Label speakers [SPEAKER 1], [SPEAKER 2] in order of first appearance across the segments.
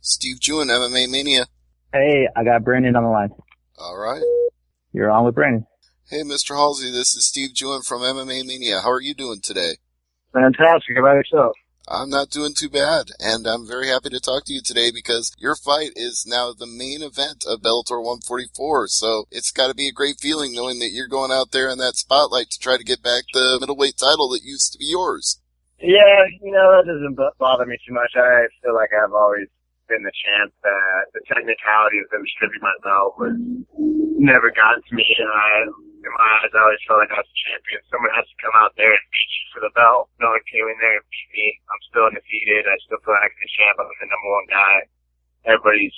[SPEAKER 1] Steve Jewin, MMA Mania.
[SPEAKER 2] Hey, I got Brandon on the line.
[SPEAKER 1] All right.
[SPEAKER 2] You're on with Brandon.
[SPEAKER 1] Hey, Mr. Halsey, this is Steve Jewin from MMA Mania. How are you doing today?
[SPEAKER 3] Fantastic. How about yourself?
[SPEAKER 1] I'm not doing too bad, and I'm very happy to talk to you today because your fight is now the main event of Bellator 144, so it's got to be a great feeling knowing that you're going out there in that spotlight to try to get back the middleweight title that used to be yours.
[SPEAKER 3] Yeah, that doesn't bother me too much. I feel like I've always been the champ. The technicality of them stripping my belt was never gotten to me. In my eyes, I always felt like I was a champion. Someone has to come out there and beat you for the belt. No one came in there and beat me. I'm still undefeated. I still feel like I'm the champ. I'm the number one guy. Everybody's,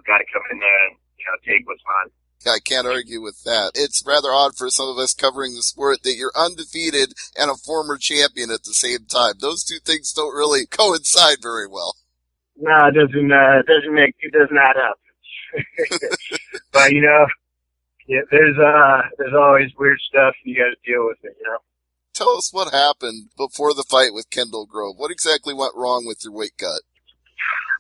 [SPEAKER 3] got to come in there and, take what's mine.
[SPEAKER 1] I can't argue with that. It's rather odd for some of us covering the sport that you're undefeated and a former champion at the same time. Those two things don't really coincide very well.
[SPEAKER 3] No, it doesn't add up. But, yeah, there's always weird stuff and you gotta deal with it,
[SPEAKER 1] Tell us what happened before the fight with Kendall Grove. What exactly went wrong with your weight cut?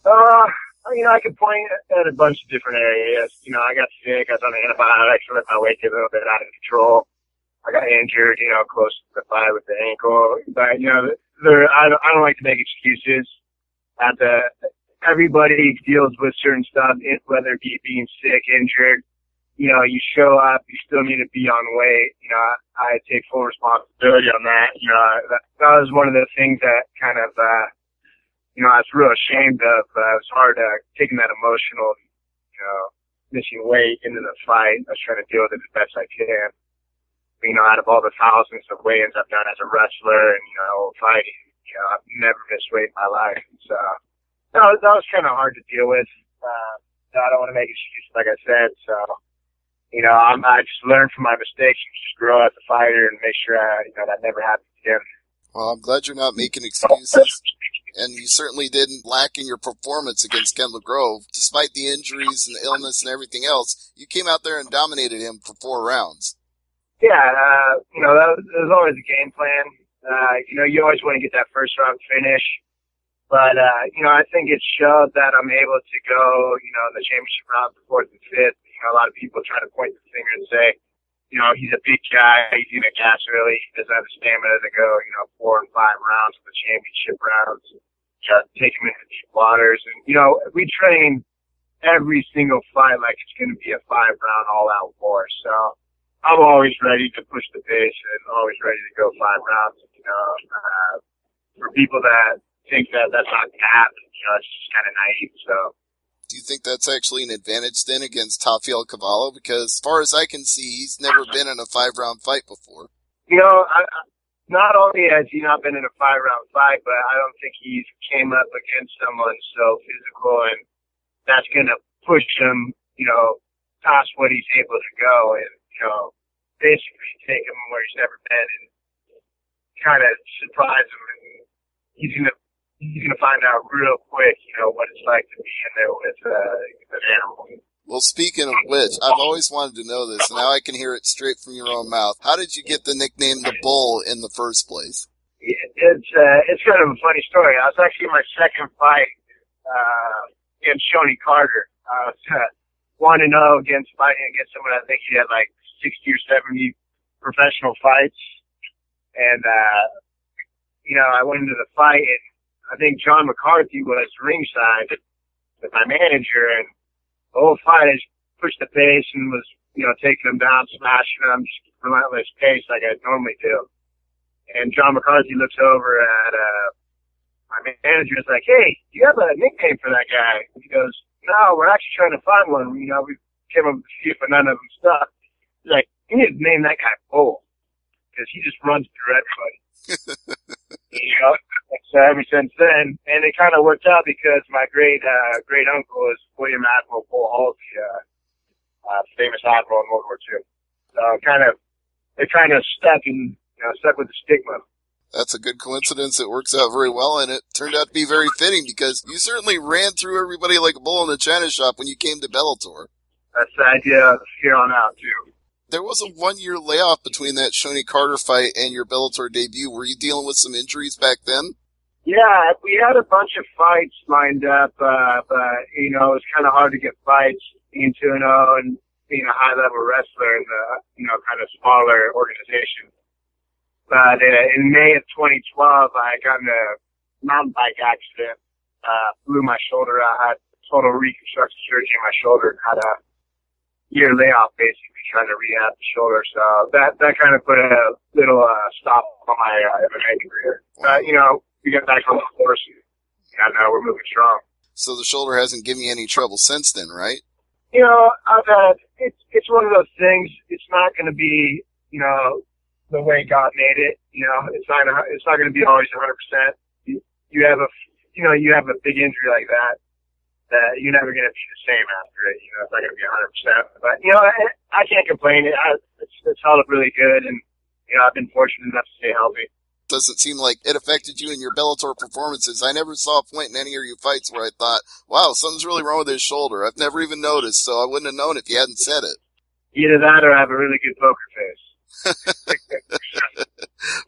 [SPEAKER 3] I could point at a bunch of different areas. I got sick, I was on antibiotics, I let my weight get a little bit out of control. I got injured, close to the fight with the ankle. But, I don't like to make excuses. Everybody deals with certain stuff, whether it be being sick, injured. You show up, you still need to be on weight. I take full responsibility on that. That was one of the things that kind of, I was real ashamed of. It was hard, taking that emotional, missing weight into the fight. I was trying to deal with it as best I can. Out of all the thousands of weigh-ins I've done as a wrestler and, fighting, I've never missed weight in my life. So, that was kind of hard to deal with. I don't want to make excuses, like I said, so. I just learned from my mistakes and just grow as a fighter and make sure that never happens again.
[SPEAKER 1] Well, I'm glad you're not making excuses. And you certainly didn't lack in your performance against Kendall Grove. Despite the injuries and the illness and everything else, you came out there and dominated him for 4 rounds.
[SPEAKER 3] Yeah, that was always a game plan. You always want to get that first round finish. But, I think it showed that I'm able to go, the championship round, the 4th and 5th. A lot of people try to point the finger and say, he's a big guy, he's going to gas early, he doesn't have the stamina to go, 4 and 5 rounds of the championship rounds, take him into deep waters. And, we train every single fight like it's going to be a 5-round all-out war. So I'm always ready to push the pace and always ready to go 5 rounds. For people that think that that's not going to happen, it's just kind of naive, so.
[SPEAKER 1] Do you think that's actually an advantage then against Rafael Cavallo? Because as far as I can see, he's never been in a 5-round fight before.
[SPEAKER 3] Not only has he not been in a 5-round fight, but I don't think he's came up against someone so physical and that's going to push him, past what he's able to go and, basically take him where he's never been and kind of surprise him. And he's going to find out real quick, what it's like to be in there with an animal.
[SPEAKER 1] Well, speaking of which, I've always wanted to know this, and now I can hear it straight from your own mouth. How did you get the nickname The Bull in the first place?
[SPEAKER 3] It's kind of a funny story. I was actually in my second fight against Shoney Carter. I was 1-0 fighting against someone I think he had like 60 or 70 professional fights. And, I went into the fight and I think John McCarthy was ringside with my manager, and the whole fight I just pushed the pace and was, taking him down, smashing him, just relentless pace like I normally do. And John McCarthy looks over at my manager and is like, "Hey, do you have a nickname for that guy?" He goes, "No, we're actually trying to find one. We came up with a few, but none of them stuck." He's like, "You need to name that guy Bull, because he just runs through everybody." So ever since then, and it kind of worked out because my great uncle is William Admiral Bull Halsey, famous admiral in World War II. So it kind of stuck with the stigma.
[SPEAKER 1] That's a good coincidence. It works out very well, and it turned out to be very fitting because you certainly ran through everybody like a bull in a china shop when you came to Bellator.
[SPEAKER 3] That's the idea here on out, too.
[SPEAKER 1] There was a 1-year layoff between that Shoney Carter fight and your Bellator debut. Were you dealing with some injuries back then?
[SPEAKER 3] Yeah, we had a bunch of fights lined up, but, you know, it was kind of hard to get fights being 2-0 and being a high-level wrestler in the, you know, kind of smaller organization. But in May of 2012, I got in a mountain bike accident, blew my shoulder out, had total reconstructive surgery in my shoulder, had a year layoff basically trying to rehab the shoulder. So that kind of put a little stop on my MMA career. But, you know, we got back on the horse, and now we're moving strong.
[SPEAKER 1] So the shoulder hasn't given you any trouble since then, right?
[SPEAKER 3] You know, it's one of those things. It's not going to be, you know, the way God made it. You know, it's not going to be always 100%. You have a big injury like that you're never going to be the same after it. You know, it's not going to be 100%. But, you know, I can't complain. It's held up really good, and, you know, I've been fortunate enough to stay healthy.
[SPEAKER 1] Doesn't seem like it affected you in your Bellator performances. I never saw a point in any of your fights where I thought, wow, something's really wrong with his shoulder. I've never even noticed, so I wouldn't have known if you hadn't said it.
[SPEAKER 3] Either that or I have a really good poker face.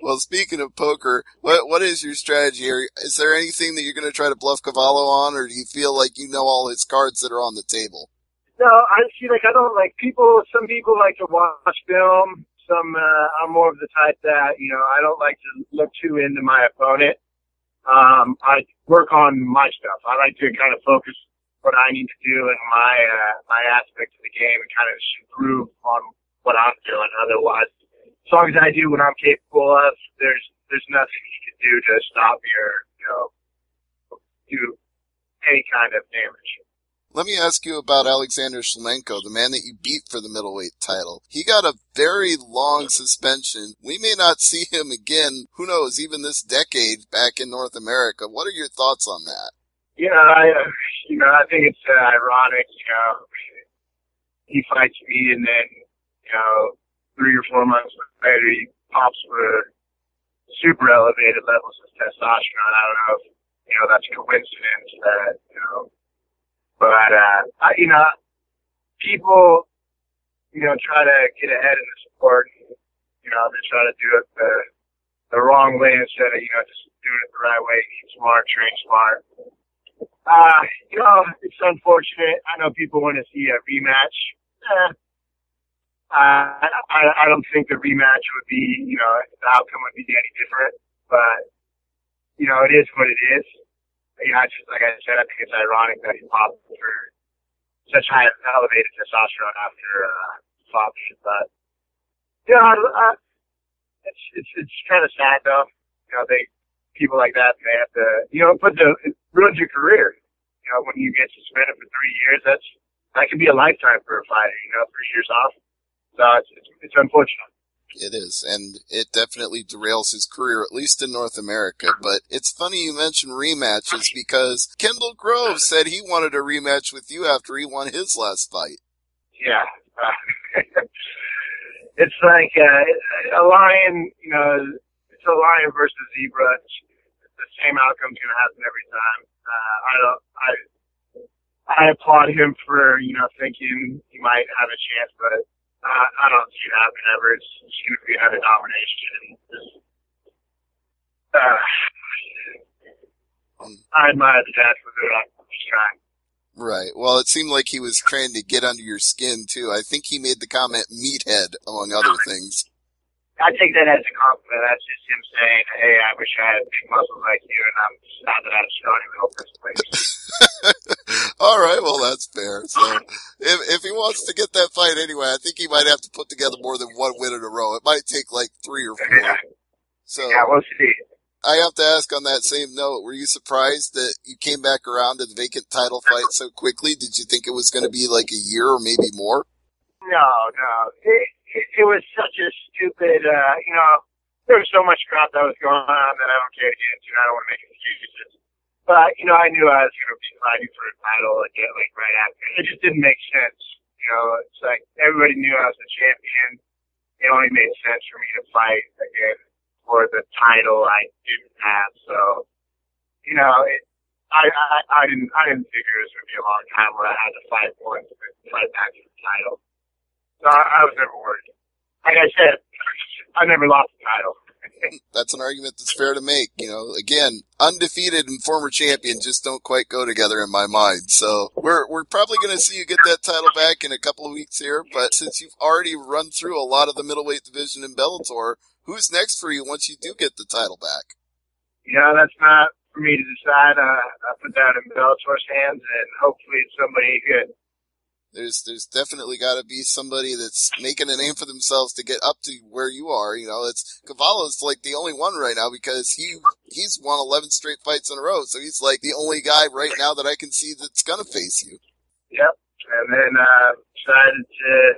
[SPEAKER 1] Well, speaking of poker, what is your strategy here? Is there anything that you're going to try to bluff Cavallo on, or do you feel like you know all his cards that are on the table?
[SPEAKER 3] No, I see, like, I don't like some people like to watch film. I'm more of the type that, you know, I don't like to look too into my opponent. I work on my stuff. I like to kind of focus what I need to do in my aspect of the game and kind of improve on what I'm doing. Otherwise, as long as I do what I'm capable of, there's nothing you can do to stop me or, you know, do any kind of damage.
[SPEAKER 1] Let me ask you about Alexander Shlemenko, the man that you beat for the middleweight title. He got a very long suspension. We may not see him again, who knows, even this decade back in North America. What are your thoughts on that?
[SPEAKER 3] Yeah, I think it's ironic, you know, he fights me and then, you know, 3 or 4 months later he pops for super elevated levels of testosterone. I don't know if, you know, that's a coincidence that, you know, but, you know, people, you know, try to get ahead in the sport. You know, they try to do it the wrong way instead of, you know, just doing it the right way. Eat smart, train smart. You know, it's unfortunate. I know people want to see a rematch. I don't think the rematch would be, you know, the outcome would be any different. But, you know, it is what it is. You know, just like I said, I think it's ironic that he popped for such high elevated testosterone after popping. But you know, it's kind of sad though. You know, people like that, they have to, you know, it ruins your career. You know, when you get suspended for 3 years, that could be a lifetime for a fighter. You know, 3 years off. So it's unfortunate.
[SPEAKER 1] It is, and it definitely derails his career, at least in North America. But it's funny you mention rematches because Kendall Grove said he wanted a rematch with you after he won his last fight.
[SPEAKER 3] Yeah. It's like a lion, you know, it's a lion versus zebra. The same outcome's going to happen every time. I applaud him for, you know, thinking he might have a chance, but I don't see it happening ever. It's going to be another domination. I admire the dad for doing that. Just trying.
[SPEAKER 1] Right. Well, it seemed like he was trying to get under your skin, too. I think he made the comment meathead, among other things.
[SPEAKER 3] I take that as a compliment. That's just him saying, hey, I wish I had big muscles like you, and I'm sad that I'm scrawny little place.
[SPEAKER 1] All right, well, that's fair. So, if he wants to get that fight anyway, I think he might have to put together more than one win in a row. It might take like 3 or 4.
[SPEAKER 3] Yeah.
[SPEAKER 1] So,
[SPEAKER 3] yeah, we'll see.
[SPEAKER 1] I have to ask on that same note, were you surprised that you came back around to the vacant title fight so quickly? Did you think it was going to be like a year or maybe more?
[SPEAKER 3] No. It was such a stupid, you know, there was so much crap that was going on that I don't care to get into. I don't want to make excuses. But, you know, I knew I was going to be fighting for a title again, like right after. It just didn't make sense. You know, it's like everybody knew I was the champion. It only made sense for me to fight again for the title I didn't have. So, you know, I didn't figure it was going to be a long time where I had to fight once and fight back for the title. So I was never worried. Like I said, I never lost the title.
[SPEAKER 1] That's an argument that's fair to make. You know, again, undefeated and former champion just don't quite go together in my mind. So we're probably going to see you get that title back in a couple of weeks here. But since you've already run through a lot of the middleweight division in Bellator, who's next for you once you do get the title back?
[SPEAKER 3] Yeah, that's not for me to decide. I put that in Bellator's hands, and hopefully it's somebody good.
[SPEAKER 1] There's definitely got to be somebody that's making a name for themselves to get up to where you are. You know, it's Cavallo's like the only one right now because he's won 11 straight fights in a row, so he's like the only guy right now that I can see that's gonna face you.
[SPEAKER 3] Yep, and then decided to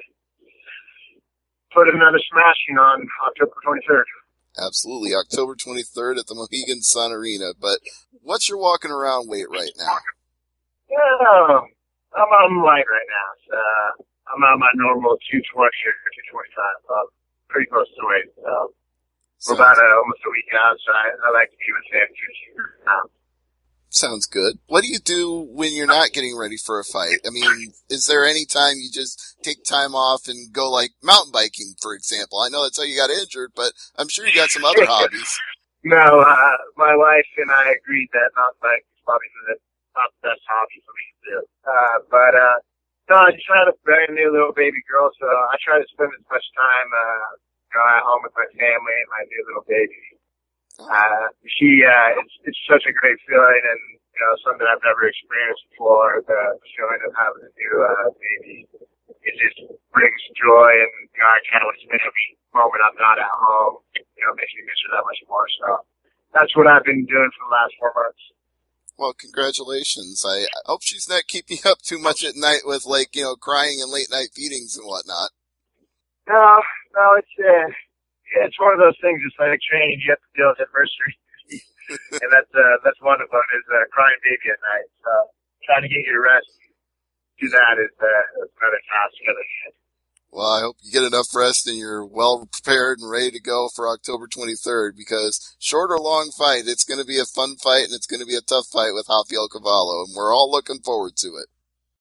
[SPEAKER 3] put another smashing on October 23rd.
[SPEAKER 1] Absolutely, October 23rd at the Mohegan Sun Arena. But what's your walking around weight right now?
[SPEAKER 3] Yeah. I'm light right now. So I'm on my normal 220 or 225. So I'm pretty close to weight. So we're about almost a week out, so I like to be within 2 pounds.
[SPEAKER 1] Sounds good. What do you do when you're not getting ready for a fight? I mean, is there any time you just take time off and go like mountain biking, for example? I know that's how you got injured, but I'm sure you got some other hobbies.
[SPEAKER 3] No, my wife and I agreed that mountain biking is probably not the best hobby for me to do. No, I just had a brand new little baby girl, so I try to spend as much time, at home with my family and my new little baby. It's such a great feeling and, something I've never experienced before, the feeling of having a new, baby. It just brings joy and, I can't wait to spend every moment I'm not at home, makes me miss her that much more. So that's what I've been doing for the last 4 months.
[SPEAKER 1] Well, congratulations. I hope she's not keeping you up too much at night with crying and late night feedings and whatnot.
[SPEAKER 3] No, it's one of those things. It's like training. You have to deal with adversity, and that's one of them is crying baby at night. So trying to get your rest, do that is another task at hand.
[SPEAKER 1] Well, I hope you get enough rest and you're well prepared and ready to go for October 23rd because short or long fight, it's going to be a fun fight and it's going to be a tough fight with Rafael Cavallo, and we're all looking forward to it.